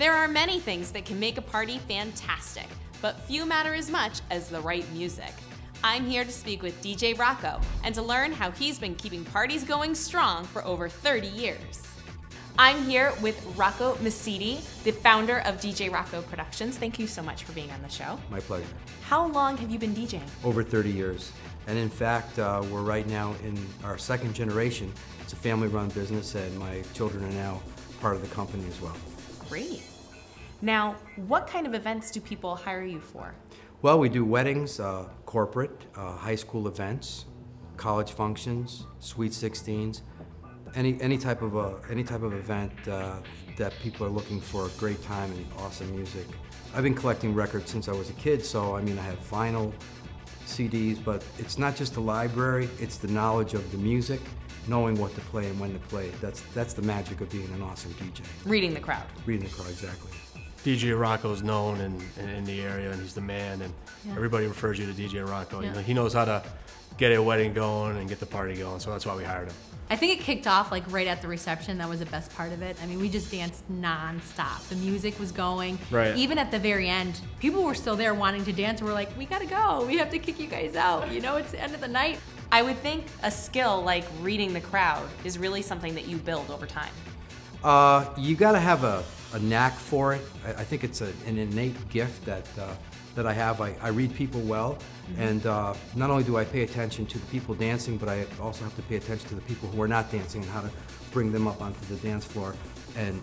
There are many things that can make a party fantastic, but few matter as much as the right music. I'm here to speak with DJ Rocco and to learn how he's been keeping parties going strong for over 30 years. I'm here with Rocco Mesiti, the founder of DJ Rocco Productions. Thank you so much for being on the show. My pleasure. How long have you been DJing? Over 30 years. And in fact, we're right now in our second generation. It's a family-run business, and my children are now part of the company as well. Great. Now, what kind of events do people hire you for? Well, we do weddings, corporate, high school events, college functions, sweet 16s, any type of event that people are looking for a great time and awesome music. I've been collecting records since I was a kid, so I mean I have vinyl, CDs, but it's not just the library, it's the knowledge of the music, knowing what to play and when to play it. That's the magic of being an awesome DJ. Reading the crowd. Reading the crowd, exactly. DJ Rocco's known in the area, and he's the man, and everybody refers you to DJ Rocco. Yeah. He knows how to get a wedding going and get the party going, so that's why we hired him. I think it kicked off like right at the reception. That was the best part of it. I mean, we just danced non-stop. The music was going. Right. Even at the very end, people were still there wanting to dance. We're like, we gotta go. We have to kick you guys out. You know, it's the end of the night. I would think a skill like reading the crowd is really something that you build over time. You gotta have a knack for it. I think it's an innate gift that I have. I read people well, and not only do I pay attention to the people dancing, but I also have to pay attention to the people who are not dancing and how to bring them up onto the dance floor and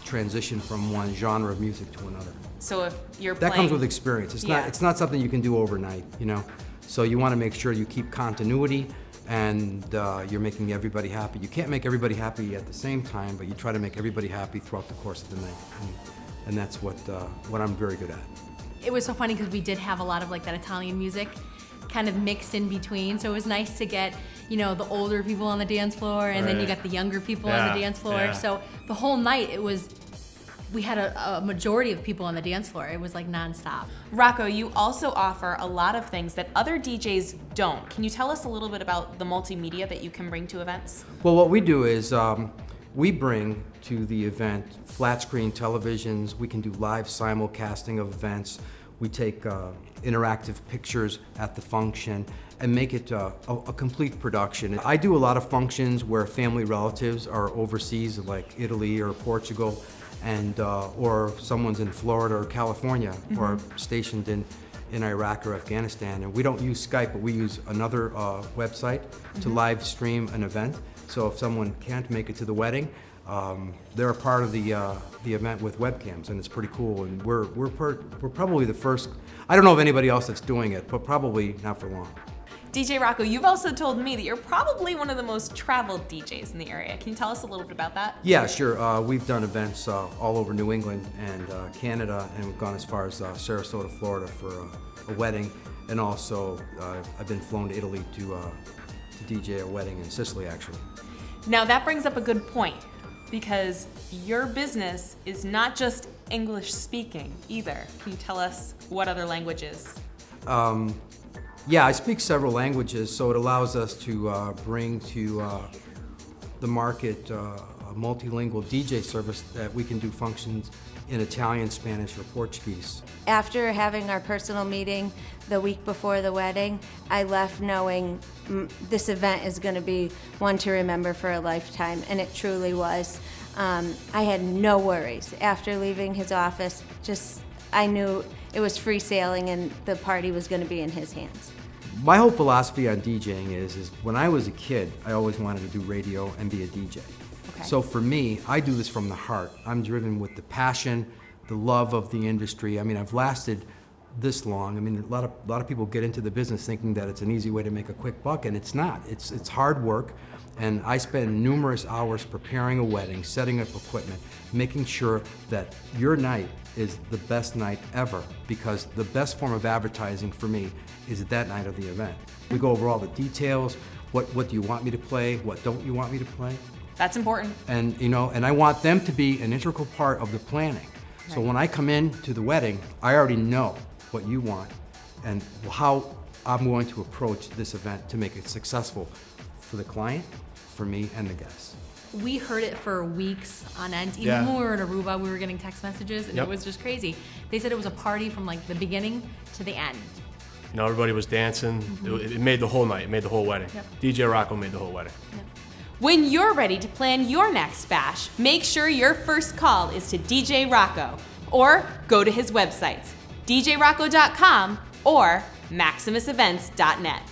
transition from one genre of music to another. So if you're That playing, comes with experience. It's not something you can do overnight, you know. So you want to make sure you keep continuity and you're making everybody happy. You can't make everybody happy at the same time, but you try to make everybody happy throughout the course of the night, and that's what I'm very good at. It was so funny because we did have a lot of like that Italian music kind of mixed in between. So it was nice to get, you know, the older people on the dance floor, and then you got the younger people on the dance floor. Yeah. So the whole night we had a majority of people on the dance floor. It was like nonstop. Rocco, you also offer a lot of things that other DJs don't. Can you tell us a little bit about the multimedia that you can bring to events? Well, what we do is we bring to the event flat screen televisions. We can do live simulcasting of events. We take interactive pictures at the function and make it a complete production. I do a lot of functions where family relatives are overseas, like Italy or Portugal, and or someone's in Florida or California, or stationed in Iraq or Afghanistan. And we don't use Skype, but we use another website to live stream an event. So if someone can't make it to the wedding, they're a part of the event with webcams, and it's pretty cool. And we're probably the first. I don't know of anybody else that's doing it, but probably not for long. DJ Rocco, you've also told me that you're probably one of the most traveled DJs in the area. Can you tell us a little bit about that? Yeah, sure. We've done events all over New England and Canada, and we've gone as far as Sarasota, Florida for a wedding, and also I've been flown to Italy to DJ a wedding in Sicily, actually. Now that brings up a good point, because your business is not just English speaking either. Can you tell us what other languages? Yeah, I speak several languages, so it allows us to bring to the market a multilingual DJ service that we can do functions in Italian, Spanish, or Portuguese. After having our personal meeting the week before the wedding, I left knowing this event is going to be one to remember for a lifetime, and it truly was. I had no worries. After leaving his office, I knew it was free sailing and the party was going to be in his hands. My whole philosophy on DJing is when I was a kid, I always wanted to do radio and be a DJ. Okay. So for me, I do this from the heart. I'm driven with the passion, the love of the industry. I mean, I've lasted this long. I mean, a lot of people get into the business thinking that it's an easy way to make a quick buck, and it's not. It's hard work, and I spend numerous hours preparing a wedding, setting up equipment, making sure that your night is the best night ever, because the best form of advertising for me is that night of the event. We go over all the details. What do you want me to play? What don't you want me to play? That's important. And you know, and I want them to be an integral part of the planning. So when I come in to the wedding, I already know what you want and how I'm going to approach this event to make it successful for the client, for me, and the guests. We heard it for weeks on end. Even Yeah. when we were in Aruba, we were getting text messages, and Yep. it was just crazy. They said it was a party from like the beginning to the end. You know, everybody was dancing. It made the whole night. It made the whole wedding. Yep. DJ Rocco made the whole wedding. When you're ready to plan your next bash, make sure your first call is to DJ Rocco, or go to his websites, djrocco.com or maximusevents.net.